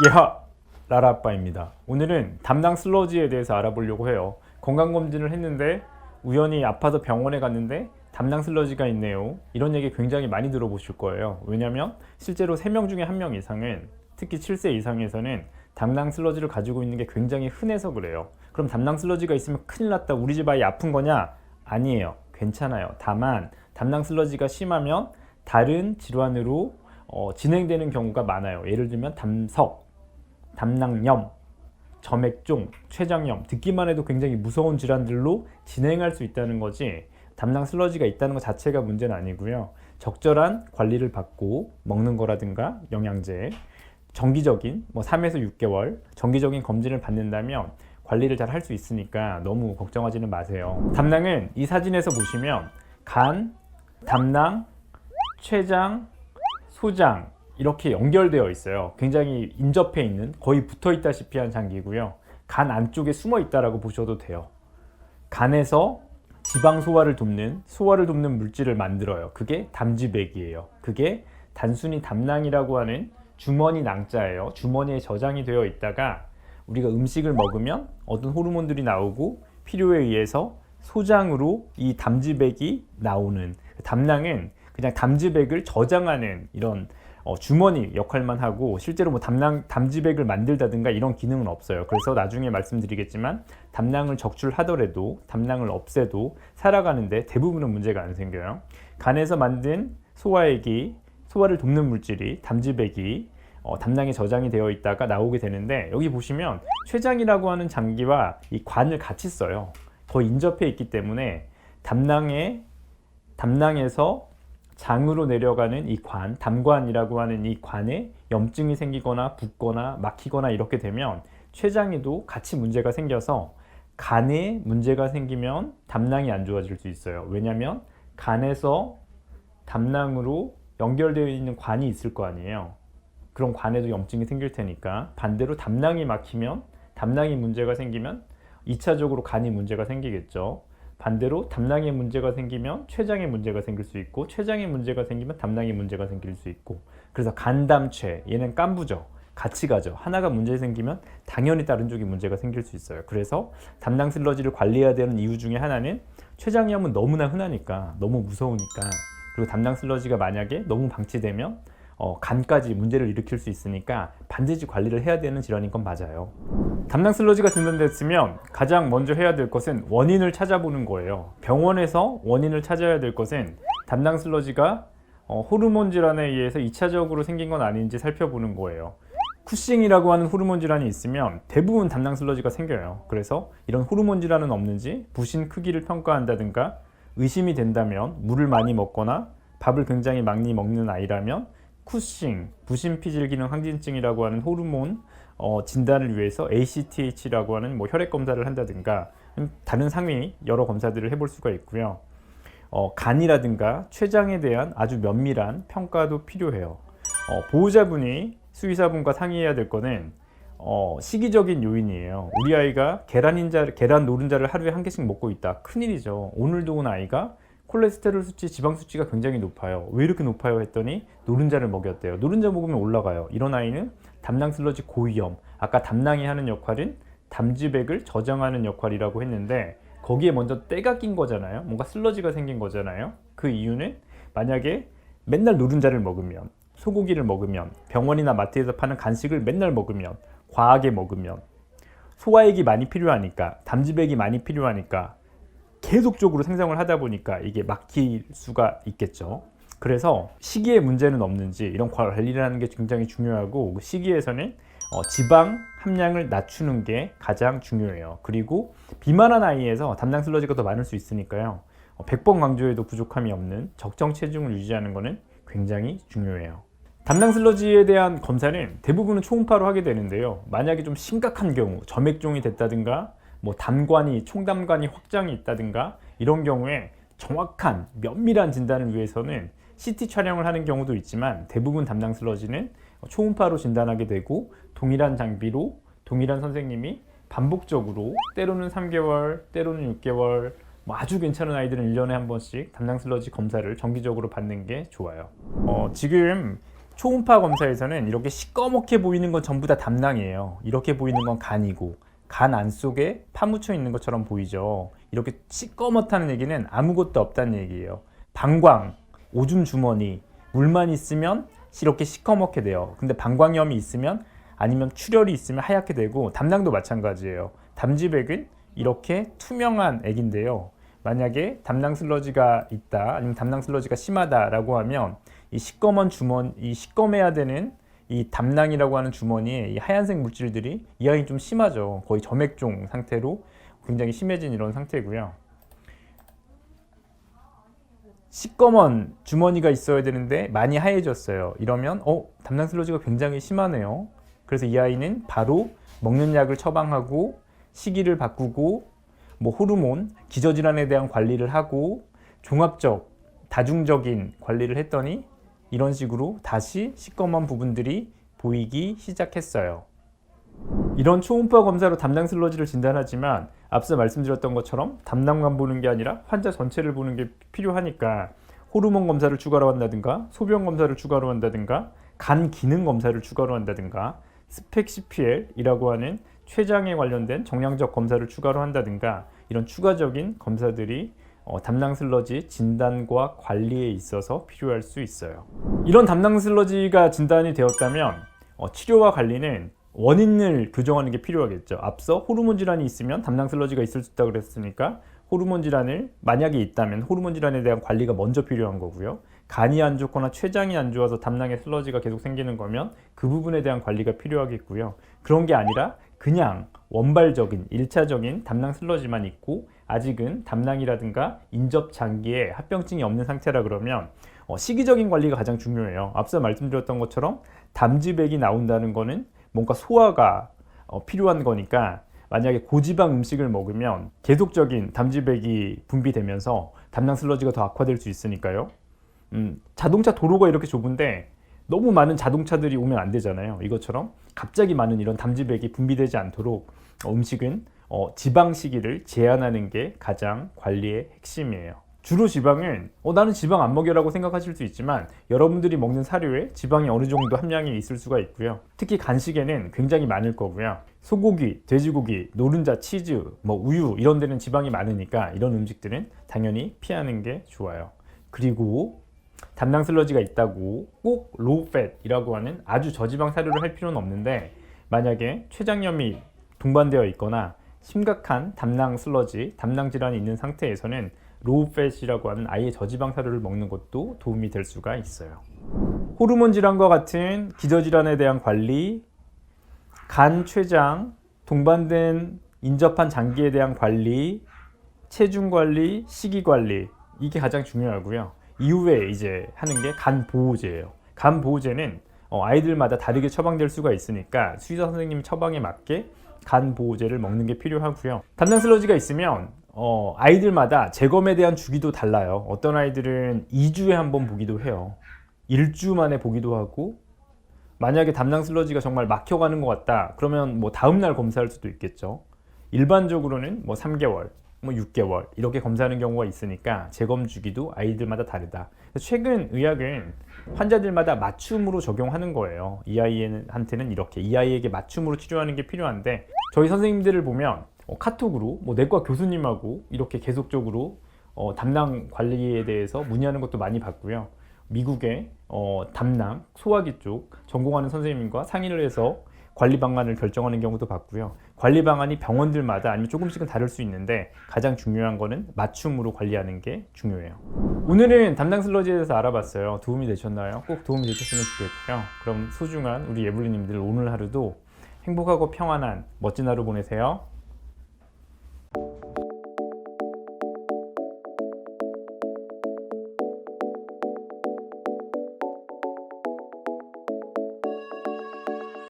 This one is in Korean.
예하! 라라아빠입니다. 오늘은 담낭 슬러지에 대해서 알아보려고 해요. 건강검진을 했는데 우연히 아파서 병원에 갔는데 담낭 슬러지가 있네요. 이런 얘기 굉장히 많이 들어보실 거예요. 왜냐면 실제로 3명 중에 1명 이상은, 특히 7세 이상에서는 담낭 슬러지를 가지고 있는 게 굉장히 흔해서 그래요. 그럼 담낭 슬러지가 있으면 큰일 났다, 우리 집 아이 아픈 거냐? 아니에요. 괜찮아요. 다만 담낭 슬러지가 심하면 다른 질환으로 진행되는 경우가 많아요. 예를 들면 담석, 담낭염, 점액종, 췌장염, 듣기만 해도 굉장히 무서운 질환들로 진행할 수 있다는 거지, 담낭 슬러지가 있다는 것 자체가 문제는 아니고요. 적절한 관리를 받고 먹는 거라든가 영양제, 정기적인 3에서 6개월 정기적인 검진을 받는다면 관리를 잘 할 수 있으니까 너무 걱정하지는 마세요. 담낭은 이 사진에서 보시면 간, 담낭, 췌장, 소장 이렇게 연결되어 있어요. 굉장히 인접해 있는, 거의 붙어 있다시피 한 장기고요. 간 안쪽에 숨어 있다라고 보셔도 돼요. 간에서 지방 소화를 돕는 물질을 만들어요. 그게 담지백이에요. 그게 단순히 담낭이라고 하는 주머니 낭자예요. 주머니에 저장이 되어 있다가 우리가 음식을 먹으면 어떤 호르몬들이 나오고 필요에 의해서 소장으로 이 담지백이 나오는, 담낭은 그냥 담지백을 저장하는 이런 주머니 역할만 하고, 실제로 담지백을 만들다든가 이런 기능은 없어요. 그래서 나중에 말씀드리겠지만 담낭을 적출하더라도, 담낭을 없애도 살아가는데 대부분은 문제가 안 생겨요. 간에서 만든 소화액이, 소화를 돕는 물질이, 담지백이 담낭에 저장이 되어 있다가 나오게 되는데, 여기 보시면 췌장이라고 하는 장기와 이 관을 같이 써요. 더 인접해 있기 때문에 담낭에서 장으로 내려가는 이 관, 담관이라고 하는 이 관에 염증이 생기거나 붓거나 막히거나 이렇게 되면 췌장에도 같이 문제가 생겨서, 간에 문제가 생기면 담낭이 안 좋아질 수 있어요. 왜냐하면 간에서 담낭으로 연결되어 있는 관이 있을 거 아니에요. 그런 관에도 염증이 생길 테니까. 반대로 담낭이 막히면, 담낭이 문제가 생기면 2차적으로 간이 문제가 생기겠죠. 반대로 담낭에 문제가 생기면 췌장에 문제가 생길 수 있고, 췌장에 문제가 생기면 담낭에 문제가 생길 수 있고, 그래서 간담체, 얘는 깐부죠. 같이 가죠. 하나가 문제 생기면 당연히 다른 쪽이 문제가 생길 수 있어요. 그래서 담낭 슬러지를 관리해야 되는 이유 중에 하나는, 췌장염은 너무나 흔하니까, 너무 무서우니까, 그리고 담낭 슬러지가 만약에 너무 방치되면 간까지 문제를 일으킬 수 있으니까 반드시 관리를 해야 되는 질환인 건 맞아요. 담낭 슬러지가 진단됐으면 가장 먼저 해야 될 것은 원인을 찾아보는 거예요. 병원에서 원인을 찾아야 될 것은 담낭 슬러지가 호르몬 질환에 의해서 2차적으로 생긴 건 아닌지 살펴보는 거예요. 쿠싱이라고 하는 호르몬 질환이 있으면 대부분 담낭 슬러지가 생겨요. 그래서 이런 호르몬 질환은 없는지 부신 크기를 평가한다든가, 의심이 된다면 물을 많이 먹거나 밥을 굉장히 많이 먹는 아이라면 쿠싱, 부신 피질 기능 항진증이라고 하는 호르몬 진단을 위해서 ACTH라고 하는 혈액 검사를 한다든가, 다른 상위 여러 검사들을 해볼 수가 있고요. 간이라든가 췌장에 대한 아주 면밀한 평가도 필요해요. 보호자분이 수의사분과 상의해야 될 거는 시기적인 요인이에요. 우리 아이가 계란 노른자를 하루에 1개씩 먹고 있다. 큰일이죠. 오늘도 온 아이가 콜레스테롤 수치, 지방 수치가 굉장히 높아요. 왜 이렇게 높아요 했더니 노른자를 먹였대요. 노른자 먹으면 올라가요. 이런 아이는 담낭 슬러지 고위험, 아까 담낭이 하는 역할은 담지백을 저장하는 역할이라고 했는데, 거기에 먼저 때가 낀 거잖아요. 뭔가 슬러지가 생긴 거잖아요. 그 이유는, 만약에 맨날 노른자를 먹으면, 소고기를 먹으면, 병원이나 마트에서 파는 간식을 맨날 먹으면, 과하게 먹으면, 소화액이 많이 필요하니까, 담지백이 많이 필요하니까 계속적으로 생성을 하다 보니까 이게 막힐 수가 있겠죠. 그래서 시기에 문제는 없는지 이런 관리를 하는 게 굉장히 중요하고, 그 시기에서는 지방 함량을 낮추는 게 가장 중요해요. 그리고 비만한 아이에서 담낭 슬러지가 더 많을 수 있으니까요. 100번 강조해도 부족함이 없는 적정 체중을 유지하는 것은 굉장히 중요해요. 담낭 슬러지에 대한 검사는 대부분은 초음파로 하게 되는데요. 만약에 좀 심각한 경우, 점액종이 됐다든가 담관이, 총담관이 확장이 있다든가 이런 경우에 정확한 면밀한 진단을 위해서는 CT 촬영을 하는 경우도 있지만, 대부분 담낭 슬러지는 초음파로 진단하게 되고, 동일한 장비로 동일한 선생님이 반복적으로, 때로는 3개월, 때로는 6개월, 아주 괜찮은 아이들은 1년에 한 번씩 담낭 슬러지 검사를 정기적으로 받는 게 좋아요. 지금 초음파 검사에서는 이렇게 시꺼멓게 보이는 건 전부 다 담낭이에요. 이렇게 보이는 건 간이고, 간 안쪽에 파묻혀 있는 것처럼 보이죠. 이렇게 시꺼멓다는 얘기는 아무것도 없다는 얘기예요. 방광, 오줌 주머니, 물만 있으면 이렇게 시커멓게 돼요. 근데 방광염이 있으면, 아니면 출혈이 있으면 하얗게 되고, 담낭도 마찬가지예요. 담즙액은 이렇게 투명한 액인데요. 만약에 담낭 슬러지가 있다, 아니면 담낭 슬러지가 심하다라고 하면 이 시꺼먼 주머니, 이 시꺼매야 되는 이 담낭이라고 하는 주머니에 이 하얀색 물질들이 이 아이는 좀 심하죠. 거의 점액종 상태로 굉장히 심해진 이런 상태고요. 시꺼먼 주머니가 있어야 되는데 많이 하얘졌어요. 이러면 담낭 슬러지가 굉장히 심하네요. 그래서 이 아이는 바로 먹는 약을 처방하고 시기를 바꾸고 뭐 호르몬, 기저질환에 대한 관리를 하고 종합적, 다중적인 관리를 했더니 이런 식으로 다시 시꺼먼 부분들이 보이기 시작했어요. 이런 초음파 검사로 담낭 슬러지를 진단하지만 앞서 말씀드렸던 것처럼 담낭만 보는 게 아니라 환자 전체를 보는 게 필요하니까 호르몬 검사를 추가로 한다든가 소변 검사를 추가로 한다든가 간 기능 검사를 추가로 한다든가 스펙CPL이라고 하는 췌장에 관련된 정량적 검사를 추가로 한다든가 이런 추가적인 검사들이 담낭 슬러지 진단과 관리에 있어서 필요할 수 있어요. 이런 담낭 슬러지가 진단이 되었다면 치료와 관리는 원인을 교정하는 게 필요하겠죠. 앞서 호르몬 질환이 있으면 담낭 슬러지가 있을 수 있다고 그랬으니까 호르몬 질환을 만약에 있다면 호르몬 질환에 대한 관리가 먼저 필요한 거고요. 간이 안 좋거나 췌장이 안 좋아서 담낭에 슬러지가 계속 생기는 거면 그 부분에 대한 관리가 필요하겠고요. 그런 게 아니라 그냥 원발적인 1차적인 담낭 슬러지만 있고 아직은 담낭이라든가 인접 장기에 합병증이 없는 상태라 그러면 시기적인 관리가 가장 중요해요. 앞서 말씀드렸던 것처럼 담즙액이 나온다는 거는 뭔가 소화가 필요한 거니까 만약에 고지방 음식을 먹으면 계속적인 담즙액이 분비되면서 담낭 슬러지가 더 악화될 수 있으니까요. 자동차 도로가 이렇게 좁은데 너무 많은 자동차들이 오면 안 되잖아요. 이것처럼 갑자기 많은 이런 담즙액이 분비되지 않도록 음식은 지방 시기를 제한하는 게 가장 관리의 핵심이에요. 주로 지방은 나는 지방 안 먹여라고 생각하실 수 있지만 여러분들이 먹는 사료에 지방이 어느 정도 함량이 있을 수가 있고요. 특히 간식에는 굉장히 많을 거고요. 소고기, 돼지고기, 노른자, 치즈, 우유 이런 데는 지방이 많으니까 이런 음식들은 당연히 피하는 게 좋아요. 그리고 담낭 슬러지가 있다고 꼭 로우팻이라고 하는 아주 저지방 사료를 할 필요는 없는데 만약에 췌장염이 동반되어 있거나 심각한 담낭 슬러지, 담낭 질환이 있는 상태에서는 로우팻이라고 하는 아예 저지방 사료를 먹는 것도 도움이 될 수가 있어요. 호르몬 질환과 같은 기저질환에 대한 관리, 간, 췌장, 동반된 인접한 장기에 대한 관리, 체중 관리, 식이 관리 이게 가장 중요하고요. 이후에 이제 하는 게 간 보호제예요. 간 보호제는 아이들마다 다르게 처방될 수가 있으니까 수의사 선생님 처방에 맞게 간 보호제를 먹는 게 필요하고요. 담낭 슬러지가 있으면 아이들마다 재검에 대한 주기도 달라요. 어떤 아이들은 2주에 한 번 보기도 해요. 1주 만에 보기도 하고 만약에 담낭 슬러지가 정말 막혀가는 것 같다 그러면 다음날 검사할 수도 있겠죠. 일반적으로는 3개월 6개월 이렇게 검사하는 경우가 있으니까 재검 주기도 아이들마다 다르다. 최근 의학은 환자들마다 맞춤으로 적용하는 거예요. 이 아이한테는 이렇게, 이 아이에게 맞춤으로 치료하는 게 필요한데 저희 선생님들을 보면 카톡으로 내과 교수님하고 이렇게 계속적으로 담낭 관리에 대해서 문의하는 것도 많이 받고요. 미국의 담낭, 소화기 쪽 전공하는 선생님과 상의를 해서 관리 방안을 결정하는 경우도 봤고요. 관리 방안이 병원들마다 아니면 조금씩은 다를 수 있는데 가장 중요한 거는 맞춤으로 관리하는 게 중요해요. 오늘은 담낭 슬러지에 대해서 알아봤어요. 도움이 되셨나요? 꼭 도움이 되셨으면 좋겠고요. 그럼 소중한 우리 예불리님들 오늘 하루도 행복하고 평안한 멋진 하루 보내세요.